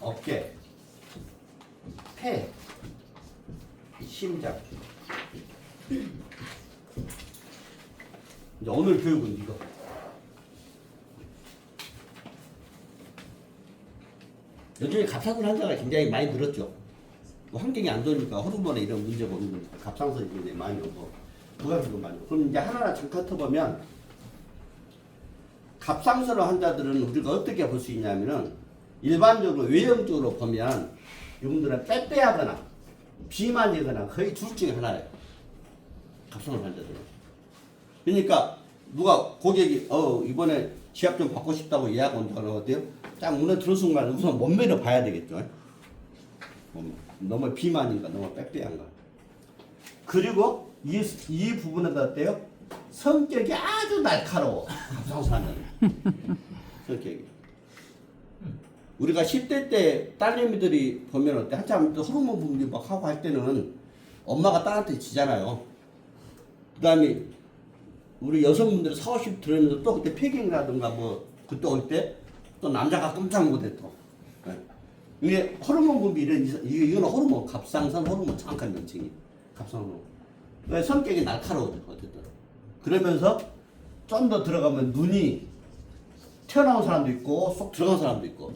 어깨, 폐, 심장. 이제 오늘 교육은 이거. 요즘에 갑상선 환자가 굉장히 많이 늘었죠. 뭐 환경이 안 좋으니까 호르몬에 이런 문제가 오는 거니까 갑상선이 굉장히 많이 오고 부가적으로 많이 오고. 그럼 이제 하나하나 잠깐 훑어보면 갑상선 환자들은 우리가 어떻게 볼 수 있냐면은 일반적으로 외형적으로 보면 이분들은 빼빼하거나 비만이거나 거의 둘 중에 하나예요. 갑상선 환자들은. 그러니까 누가 고객이 이번에 지압 좀 받고 싶다고 예약 온다고 어때요? 딱 문에 들어온 순간 우선 몸매를 봐야 되겠죠. 너무 비만인가 너무 빼빼한가. 그리고 이 부분은 어때요? 성격이 아주 날카로워. 갑상선 환자는. 성격이. 우리가 10대 때 딸내미들이 보면 어때? 한참 호르몬 분비 막 하고 할 때는 엄마가 딸한테 지잖아요. 그 다음에 우리 여성분들이 40, 50 들으면서 또 그때 폐경이라든가 뭐 그때 올 때 또 남자가 깜짝 못해 또. 이게 호르몬 분비 이건 호르몬, 갑상선 호르몬 정확한 명칭이. 갑상선 호르몬. 성격이 날카로워져 어쨌든. 그러면서 좀 더 들어가면 눈이 튀어나온 사람도 있고 쏙 들어간 사람도 있고.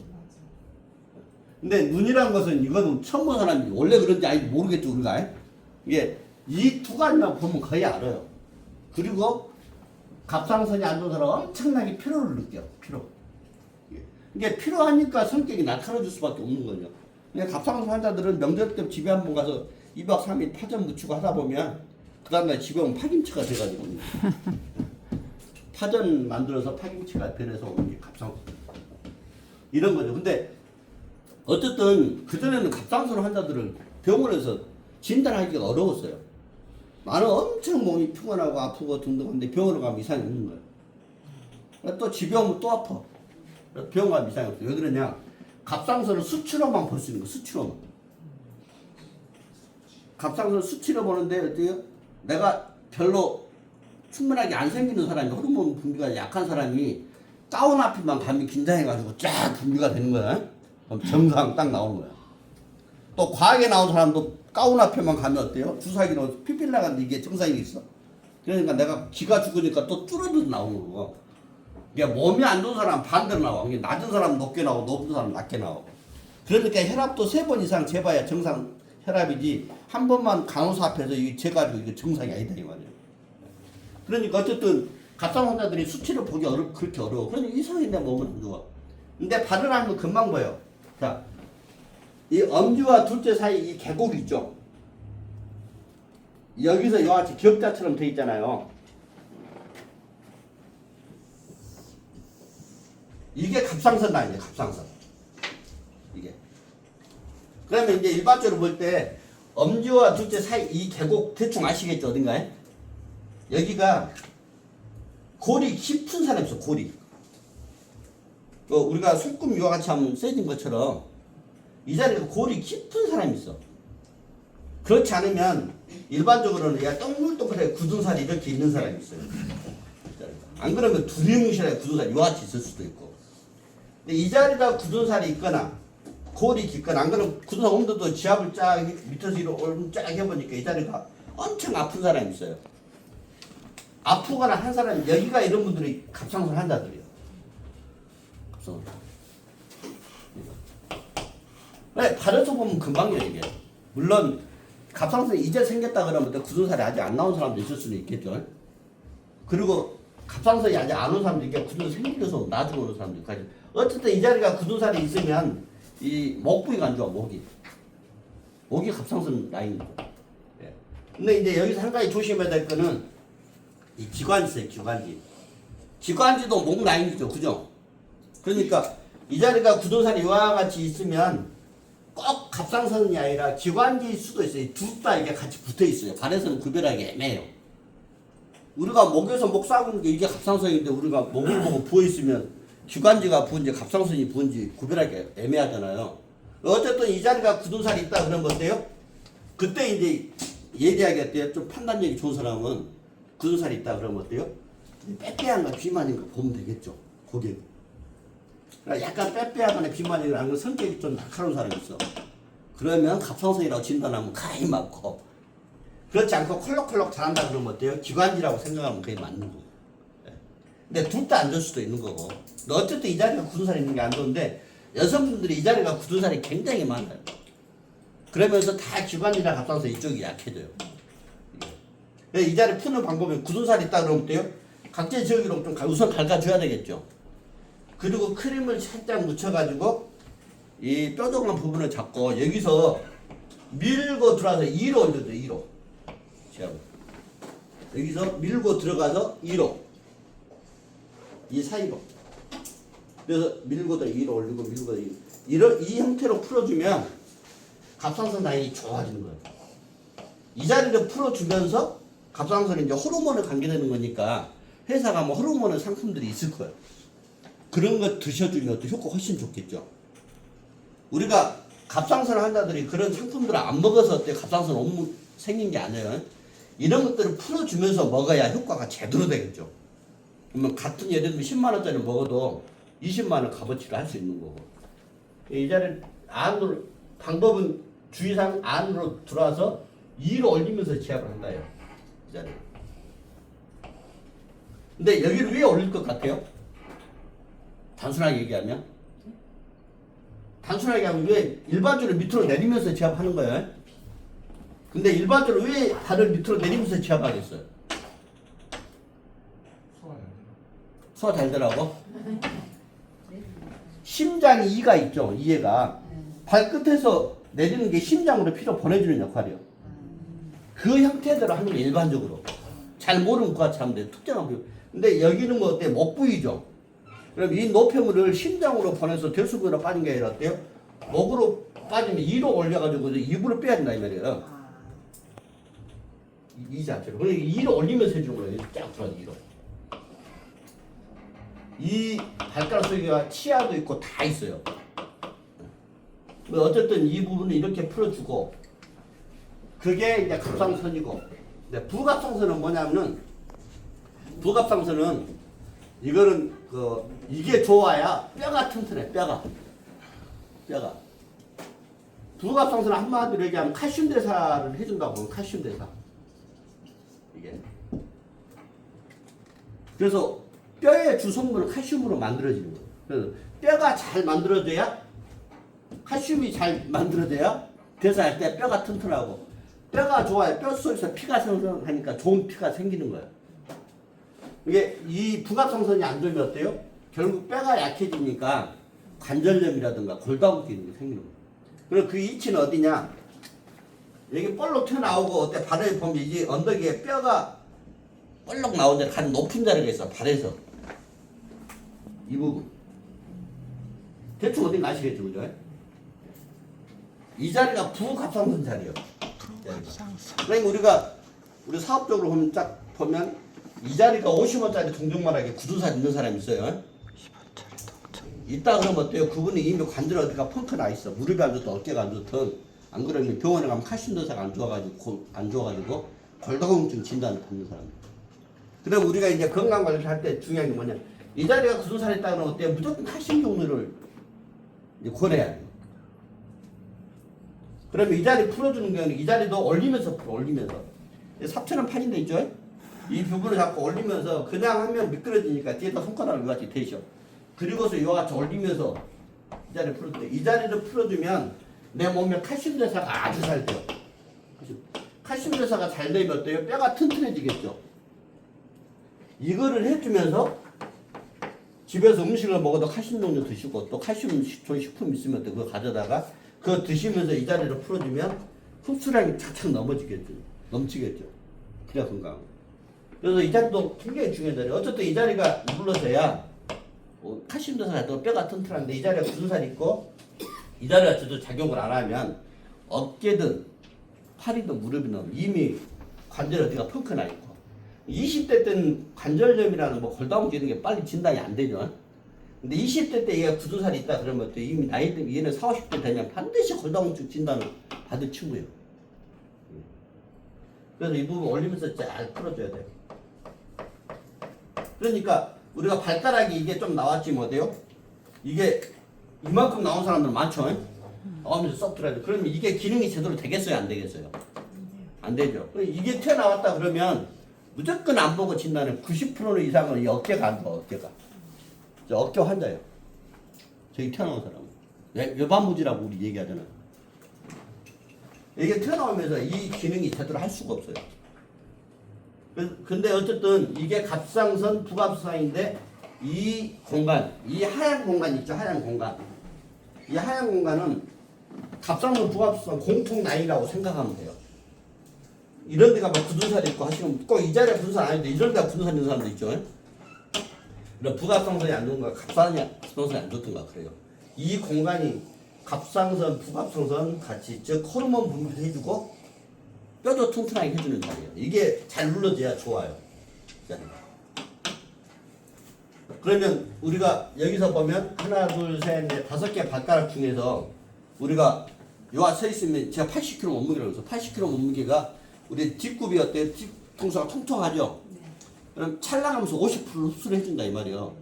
근데 눈이란 것은 이거는 처음 본 사람이 원래 그런지 아닌지 모르겠죠 우리가. 이게 이 두 가지만 보면 거의 알아요. 그리고 갑상선이 안 좋은 사람은 엄청나게 피로를 느껴. 피로. 이게 피로하니까 성격이 날카로워질 수밖에 없는 거죠. 그러니까 갑상선 환자들은 명절 때 집에 한번 가서 2박 3일 파전 무치고 하다 보면 그 다음날 집에 오면 파김치가 돼가지고 파전 만들어서 파김치가 변해서 오는 게 갑상선 이런 거죠. 근데 어쨌든 그전에는 갑상선 환자들을 병원에서 진단하기가 어려웠어요. 나는 엄청 몸이 피곤하고 아프고 등등한데 병원에 가면 이상이 없는 거예요. 또 집에 오면 또 아파. 병원 가면 이상이 없어요. 왜 그러냐? 갑상선을 수치로만 볼 수 있는 거예요. 수치로만. 갑상선을 수치로 보는데 어때요? 내가 별로 충분하게 안 생기는 사람이 호르몬 분비가 약한 사람이 가운 앞에만 가면 긴장해가지고 쫙 분비가 되는 거야. 그럼 정상 딱 나오는 거야. 또 과하게 나온 사람도 가운 앞에만 가면 어때요? 주사기로 피필 나가는데 이게 정상이 있어. 그러니까 내가 기가 죽으니까 또 줄어들어 나오는 거고. 이게 몸이 안 좋은 사람은 반대로 나와. 낮은 사람은 높게 나오고 높은 사람은 낮게 나오고. 그러니까 혈압도 3번 이상 재봐야 정상 혈압이지 한 번만 간호사 앞에서 이게 재가지고 이게 정상이 아니다 이 말이에요. 그러니까 어쨌든 갑상선 환자들이 수치를 보기 그렇게 어려워. 그러니까 이상하게 내 몸은 안 좋아. 근데 발현하는 건 금방 보여. 자, 이 엄지와 둘째 사이 이 계곡 있죠. 여기서 이와 같이 기역자처럼 돼 있잖아요. 이게 갑상선 라인이에요. 갑상선. 이게. 그러면 이제 일반적으로 볼 때 엄지와 둘째 사이 이 계곡 대충 아시겠죠? 어딘가에? 여기가 골이 깊은 사람이 있어. 골이. 우리가 손금 이와 같이 하면 세진 것처럼 이 자리가 골이 깊은 사람이 있어. 그렇지 않으면 일반적으로는 그냥 동글동글하게 굳은 살이 이렇게 있는 사람이 있어요. 안 그러면 두리뭉실하게 굳은 살이 이와 같이 있을 수도 있고. 근데 이 자리가 굳은 살이 있거나 골이 깊거나 안 그러면 굳은 살 온도도 지압을 쫙 밑에서 위로 쫙 해보니까 이 자리가 엄청 아픈 사람이 있어요. 아프거나 한 사람이 여기가 이런 분들이 갑상선 환자들이에요. 갑상선. 네, 발에서 보면 금방이에요 이게. 물론 갑상선이 이제 생겼다 그러면 굳은 살이 아직 안 나온 사람도 있을 수는 있겠죠. 그리고 갑상선이 아직 안 온 사람도 있고 굳은 살이 생겨서 나중에 오는 사람도 있고. 어쨌든 이 자리가 굳은 살이 있으면 이 목 부위가 안 좋아. 목이 갑상선 라인이죠. 예. 근데 이제 여기서 한 가지 조심해야 될 거는 이 기관지 있어요. 기관지도 목 라인이죠. 그죠? 그러니까 이 자리가 굳은 살이 이와 같이 있으면 꼭 갑상선이 아니라 기관지일 수도 있어요. 둘 다 이게 같이 붙어 있어요. 발에서는 구별하기 애매해요. 우리가 목에서 목 싸우는 게 이게 갑상선인데 우리가 목을 보고 부어 있으면 기관지가 부은지 갑상선이 부은지 구별하기 애매하잖아요. 어쨌든 이 자리가 굳은 살이 있다 그러면 어때요? 그때 이제 얘기하기 어때요? 좀 판단력이 좋은 사람은 굳은 살이 있다 그러면 어때요? 빼빼한가 비만인가 보면 되겠죠. 고객. 그러니까 약간 빼빼하거나 비만이 나는 건 성격이 좀 날카로운 사람이 있어. 그러면 갑상선이라고 진단하면 가히 맞고, 그렇지 않고 콜록콜록 잘한다 그러면 어때요? 기관지라고 생각하면 그게 맞는 거고. 근데 둘 다 안 좋을 수도 있는 거고. 근데 어쨌든 이 자리가 굳은 살이 있는 게 안 좋은데 여성분들이 이 자리가 굳은 살이 굉장히 많아요. 그러면서 다 기관지나 갑상선 이쪽이 약해져요. 이 자리 푸는 방법은 굳은 살이 있다 그러면 어때요? 각질 지우기로 좀 우선 갉아줘야 되겠죠. 그리고 크림을 살짝 묻혀가지고 이 뾰족한 부분을 잡고 여기서 밀고 들어가서 2로 올려줘요. 2로. 여기서 밀고 들어가서 2로. 이 사이로. 그래서 밀고 더 2로 올리고 밀고 더 2로. 이 형태로 풀어주면 갑상선 라인이 좋아지는 거예요. 이 자리를 풀어주면서 갑상선이 이제 호르몬에 관계되는 거니까 회사가 뭐 호르몬의 상품들이 있을 거예요. 그런 거 드셔주면 또 효과 훨씬 좋겠죠. 우리가 갑상선 환자들이 그런 상품들을 안 먹어서 어때 갑상선 옴무 생긴 게 아니에요. 이런 것들을 풀어주면서 먹어야 효과가 제대로 되겠죠. 그러면 같은 예를 들면 10만 원짜리 먹어도 20만 원 값어치를 할 수 있는 거고. 이 자리를 안으로 방법은 주의상 안으로 들어와서 2로 올리면서 지압을 한다요. 이 자리. 근데 여기를 왜 올릴 것 같아요? 단순하게 얘기하면 왜 일반적으로 밑으로 내리면서 지압하는 거예요? 근데 일반적으로 왜 발을 밑으로 내리면서 지압하겠어요? 소화 잘 되라고? 심장이 이가 있죠. 이해가 발끝에서 내리는 게 심장으로 피로 보내주는 역할이요. 그 형태대로 하는 게 일반적으로. 잘 모르는 것 같이 하면 돼. 특정한 부위. 근데 여기는 뭐 어때? 목 부위죠. 그럼 이 노폐물을 심장으로 보내서 결수부로 빠진 게 아니라 어때요? 목으로 빠지면 2로 올려가지고 입으로 빼야 된다 이 말이에요. 이 자체로. 그러니까 2로 올리면서 해주는 거예요. 쫙 들어가서 2로. 이 발가락 속에 치아도 있고 다 있어요. 어쨌든 이 부분을 이렇게 풀어주고 그게 이제 갑상선이고. 근데 부갑상선은 뭐냐면은 부갑상선은 이거는 이게 좋아야 뼈가 튼튼해. 뼈가 부갑상선은 한마디로 얘기하면 칼슘 대사를 해준다고 보면 칼슘 대사. 이게 그래서 뼈의 주성분은 칼슘으로 만들어지는 거예요. 그래서 뼈가 잘 만들어져야 칼슘이 잘 만들어져야 대사할 때 뼈가 튼튼하고 뼈가 좋아야 뼈 속에서 피가 생성하니까 좋은 피가 생기는 거예요. 이게 이 부갑상선이 안 좋으면 어때요? 결국 뼈가 약해지니까 관절염이라든가 골다공증이 생기는 거예요. 그리고 그 위치는 어디냐? 여기 볼록 튀어나오고 어때 발에 보면 이제 언덕에 뼈가 볼록 나오는데 간 높은 자리가 있어. 발에서 이 부분 대충 어딘가 아시겠죠, 그죠? 이 자리가 부갑상선 자리예요. 그러니까 우리 사업적으로 보면 딱 보면 이 자리가 50원짜리 동정만하게 굳은 살 있는 사람이 있어요. 있다 그러면 어때요? 그분이 이미 관절 어디가 펑크 나 있어. 무릎이 안 좋든 어깨가 안 좋든 안 그러면 병원에 가면 칼슘 도사가 안 좋아가지고 골다공증 진단을 받는 사람. 그럼 우리가 이제 건강 관리를 할 때 중요한 게 뭐냐? 이 자리가 굳은 살이 있다 그러면 어때요? 무조건 칼슘 종류를 권해야 돼요. 그러면 이 자리 풀어주는 경우는 이 자리도 올리면서 삽처럼 판인데 있죠? 이 부분을 자꾸 올리면서 그냥 하면 미끄러지니까 뒤에다 손가락을 같이 대셔. 그리고서 이와 같이 올리면서 이 자리를 풀을 때 이 자리를 풀어주면 내 몸에 칼슘 대사가 아주 잘 돼요. 칼슘 대사가 잘 되면 어때요? 뼈가 튼튼해지겠죠. 이거를 해주면서 집에서 음식을 먹어도 칼슘 종류 드시고 또 칼슘 좋은 식품 있으면 또 그거 가져다가 그거 드시면서 이 자리를 풀어주면 흡수량이 착착 넘치겠죠. 그래야 건강. 그래서 이 자리도 굉장히 중요한 자리예요. 어쨌든 이 자리가 눌러져야 칼슘 대사가 또 뼈가 튼튼한데 이 자리가 굳은 살이 있고 이 자리가 저도 작용을 안 하면 어깨든 팔이든 무릎이든 이미 관절 어디가 펑크 나 있고 20대 때는 관절염이라는 뭐 골다공증 이런 게 빨리 진단이 안 되죠. 근데 20대 때 얘가 굳은 살이 있다 그러면 또 이미 나이 때문에 얘는 40, 50대 되면 반드시 골다공증 진단을 받을 친구예요. 그래서 이 부분 올리면서 잘 풀어줘야 돼요. 그러니까 우리가 발가락이 이게 좀 나왔지 못해요? 이게 이만큼 나온 사람들 많죠? 나오면서 쏙 들어야 돼. 그러면 이게 기능이 제대로 되겠어요? 안 되겠어요? 안 되죠. 이게 튀어나왔다 그러면 무조건 안 보고 진단은 90% 이상은 이 어깨가 안 좋아, 어깨가. 저 어깨 환자예요. 저기 튀어나온 사람은. 외반부지라고 우리 얘기하잖아요. 이게 튀어나오면서 이 기능이 제대로 할 수가 없어요. 근데 어쨌든 이게 갑상선 부갑상인데 이 공간, 이 하얀 공간 있죠, 하얀 공간. 이 하얀 공간은 갑상선 부갑상 공통 라인이라고 생각하면 돼요. 이런 데가 막 굳은 살이 있고 하시면 꼭 이 자리에 굳은 살 아닌데 이런 데가 굳은 살 있는 사람도 있죠. 그럼 부갑상선이 안 좋은가, 갑상선이 안 좋던가 그래요. 이 공간이 갑상선, 부갑상선 같이 즉 호르몬 분비도 해주고 뼈도 튼튼하게 해주는 자리예요. 이게 잘 눌러져야 좋아요. 그러면 우리가 여기서 보면 하나, 둘, 셋, 넷, 5개 발가락 중에서 우리가 요아 서 있으면 제가 80kg 몸무게라고 해서 80kg 몸무게가 우리 뒷굽이 어때요? 뒤통수가 통통하죠? 그럼 찰나가면서 50% 흡수를 해준다 이 말이에요.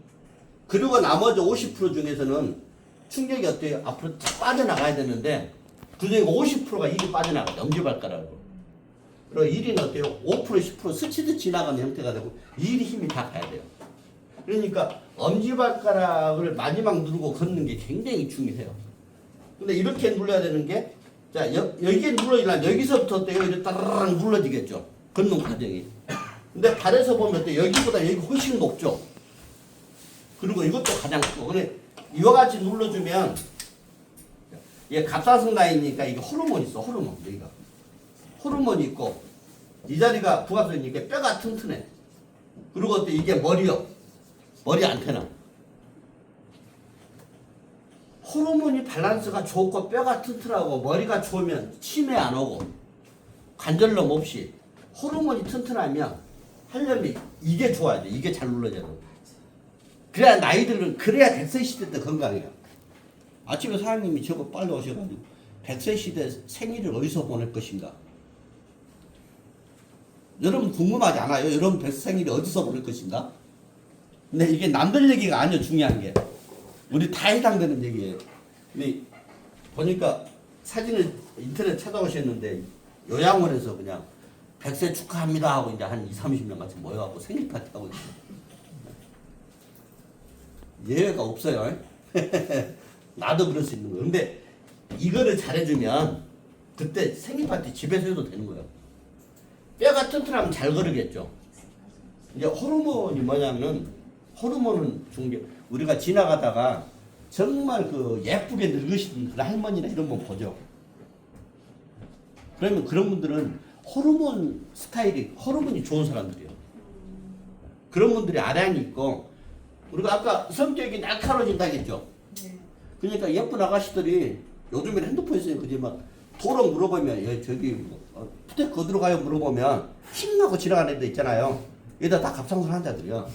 그리고 나머지 50% 중에서는 충격이 어때요? 앞으로 쫙 빠져나가야 되는데 그중에 50%가 일이 빠져나가요. 엄지발가락으로. 그리고 일이 어때요? 5% 10% 스치듯 지나가는 형태가 되고 일이 힘이 다 가야 돼요. 그러니까 엄지발가락을 마지막 누르고 걷는 게 굉장히 중요해요. 근데 이렇게 눌러야 되는 게 자 여기에 눌러지려면 여기서부터 어때요? 이렇게 따라랑 눌러지겠죠. 걷는 과정이. 근데 발에서 보면 어때요? 여기보다 여기 훨씬 높죠. 그리고 이것도 가장 크고 근데 이와 같이 눌러주면 이게 갑상선 라인이니까 이게 호르몬이 있어. 호르몬 여기가 호르몬이 있고 이 자리가 부갑선이니까 뼈가 튼튼해. 그리고 또 이게 머리요. 머리 안테나. 호르몬이 밸런스가 좋고 뼈가 튼튼하고 머리가 좋으면 치매 안 오고 관절염 없이 호르몬이 튼튼하면 하려면 이게 좋아야 돼. 이게 잘 눌러져야 돼. 그래야 나이들은 그래야 100세 시대 때 건강해요. 아침에 사장님이 저거 빨리 오셔가지고 100세 시대 생일을 어디서 보낼 것인가? 여러분 궁금하지 않아요? 여러분 100세 생일이 어디서 보낼 것인가? 근데 이게 남들 얘기가 아니에요. 중요한 게 우리 다 해당되는 얘기예요. 근데 보니까 사진을 인터넷 찾아오셨는데 요양원에서 그냥 100세 축하합니다 하고 이제 한 20-30명 같이 모여갖고 생일 파티 하고 있어요. 예외가 없어요. 나도 그럴 수 있는 거예요. 근데 이거를 잘해주면 그때 생일 파티 집에서 해도 되는 거예요. 뼈가 튼튼하면 잘 거르겠죠. 이제 호르몬이 뭐냐면 호르몬은 중계 우리가 지나가다가 정말 그 예쁘게 늙으신 그 할머니나 이런 분 보죠. 그러면 그런 분들은 호르몬 스타일이 호르몬이 좋은 사람들이에요. 그런 분들이 아량이 있고 우리가 아까 성격이 날카로워진다 했죠. 그러니까 예쁜 아가씨들이 요즘에는 핸드폰 있으니까 그지 막 도로 물어보면 예, 저기 푸테크 어디로 가요 물어보면 힘나고 지나가는 애들 있잖아요. 얘들 다 갑상선 환자들이야.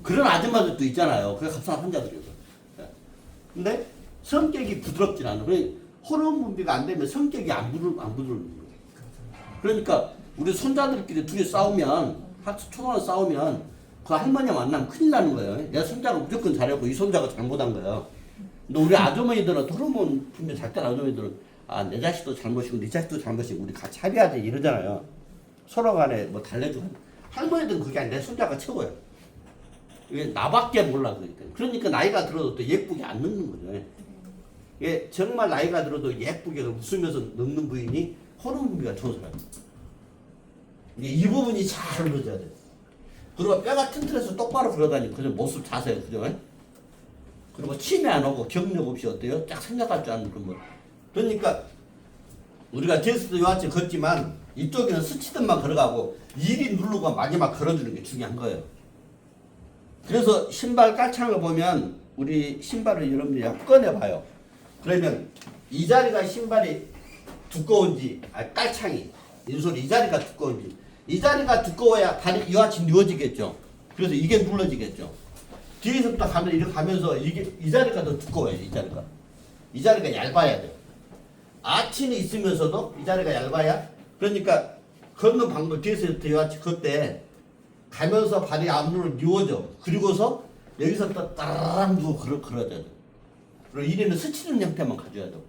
그런 아줌마들도 있잖아요. 그게 갑상선 환자들이에요. 근데 성격이 부드럽진 않아. 호르몬 분비가 안 되면 성격이 안 부드러운 거예요. 그러니까 우리 손자들끼리 둘이 싸우면 초등학교 싸우면 그 할머니 만나면 큰일 나는 거예요. 내 손자가 무조건 잘하고 이 손자가 잘못한 거예요. 근데 우리 아주머니들은 호르몬 분비 잘 때는 아주머니들은 아, 내 자식도 잘못이고 네 자식도 잘못이고 우리 같이 합의하자 이러잖아요. 서로 간에 뭐 달래주고. 할머니들은 그게 아니라 내 손자가 최고예요. 이게 나밖에 몰라. 그러니까 나이가 들어도 또 예쁘게 안 늙는 거죠. 이게 정말 나이가 들어도 예쁘게 웃으면서 늙는 부인이 호르몬 분비가 좋은 사람이에요. 이 부분이 잘 눌러져야 돼. 그리고 뼈가 튼튼해서 똑바로 걸어다니고 그저 모습 자세 그죠? 그리고 치매 안 오고 경력 없이 어때요? 딱 생각할 줄 아는 그런 거. 그러니까 우리가 제스도 요아치 걷지만 이쪽에는 스치듯만 걸어가고 일이 누르고 마지막 걸어주는 게 중요한 거예요. 그래서 신발 깔창을 보면 우리 신발을 여러분들이 꺼내봐요. 그러면 이 자리가 신발이 두꺼운지 깔창이 인솔이 이 자리가 두꺼운지 이 자리가 두꺼워야 발이 이와같이 누워지겠죠. 그래서 이게 눌러지겠죠. 뒤에서부터 가면 이렇게 가면서 이게 이 자리가 더 두꺼워요. 이 자리가 얇아야 돼요. 아치는 있으면서도 이 자리가 얇아야 그러니까 걷는 방법 뒤에서부터 이와같이 걷때 가면서 발이 앞으로 누워져. 그리고서 여기서부터 따라랑 누워 걸어야 돼. 그리고 이리는 스치는 형태만 가져야 되고.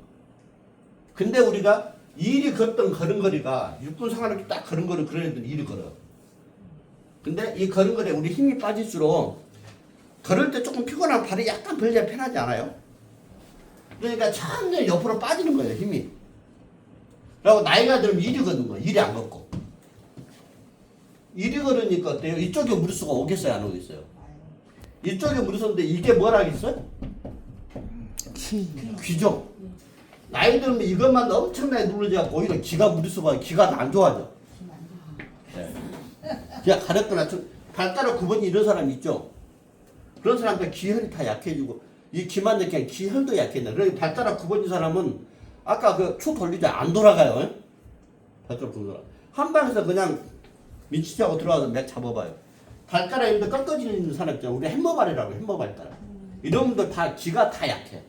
근데 우리가 이리 걷던 걸음걸이가 육군 생활을 딱 걸음걸이 그런 애들은 이리 걸어. 근데 이 걸음걸이에 우리 힘이 빠질수록 걸을 때 조금 피곤하면 발이 약간 벌려야 편하지 않아요? 그러니까 천천히 옆으로 빠지는 거예요, 힘이. 그리고 나이가 들면 이리 걷는 거예요. 이리 안 걷고. 이리 걸으니까 어때요? 이쪽에 무리수가 오겠어요, 안 오겠어요? 이쪽에 무리수인데 이게 뭐라겠어요? 귀죠. 나이 들면 이것만 엄청나게 누르져갖고 오히려 기가 무리수가 기가 안 좋아져. 네. 그냥 가렵거나 발가락 9번이 이런 사람 있죠. 그런 사람한테 기혈이 다 약해지고 이 기만 약해 기혈도 약해진다. 그러니까 발가락 9번인 사람은 아까 그 추 돌리자 안 돌아가요. 에? 발가락 9번 한 방에서 그냥 민치하고 들어가서 맥 잡아봐요. 발가락이 꺾어지는 사람 있잖아요. 우리 햄머발이라고 햄머발가락. 이런 분들 다 기가 다 약해.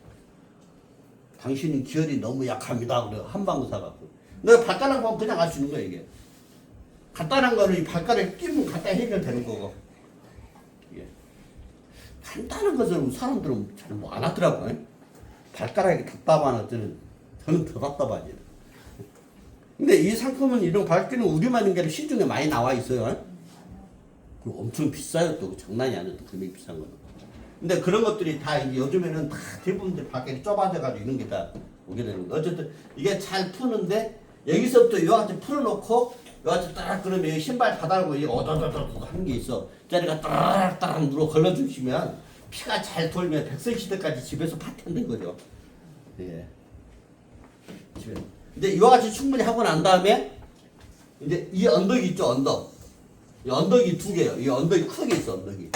당신은 기혈이 너무 약합니다. 그래 한 방 사갖고. 내가 발가락 보면 그냥 알 수 있는 거야 이게. 간단한 거는 이 발가락에 끼면 간단히 해결되는 거고. 예. 간단한 것을 사람들은 잘 뭐 안 하더라고요. 발가락이 답답한 어쩌는 저는 더 답답하지. 근데 이 상품은 이런 밝기는 우리만 있는 게 아니라 시중에 많이 나와 있어요. 그리고 엄청 비싸요. 또 장난이 아니에요. 또 금액이 비싼 거는. 근데 그런 것들이 다 이제 요즘에는 다 대부분들 밖에 좁아져가지고 이런 게 다 오게 되는 거예요. 어쨌든 이게 잘 푸는데 여기서부터 요같이 풀어놓고 요같이 딱 그러면 여기 신발 바닥으로 이 어더더더 하는 게 있어. 자리가 따락따락 눌러 걸러주시면 피가 잘 돌면 백성시대까지 집에서 파탄된 거죠. 예. 집에. 근데 이와 같이 충분히 하고 난 다음에 이제 이 언덕이 있죠, 언덕. 이 언덕이 두 개예요. 이 언덕이 크게 있어, 언덕이.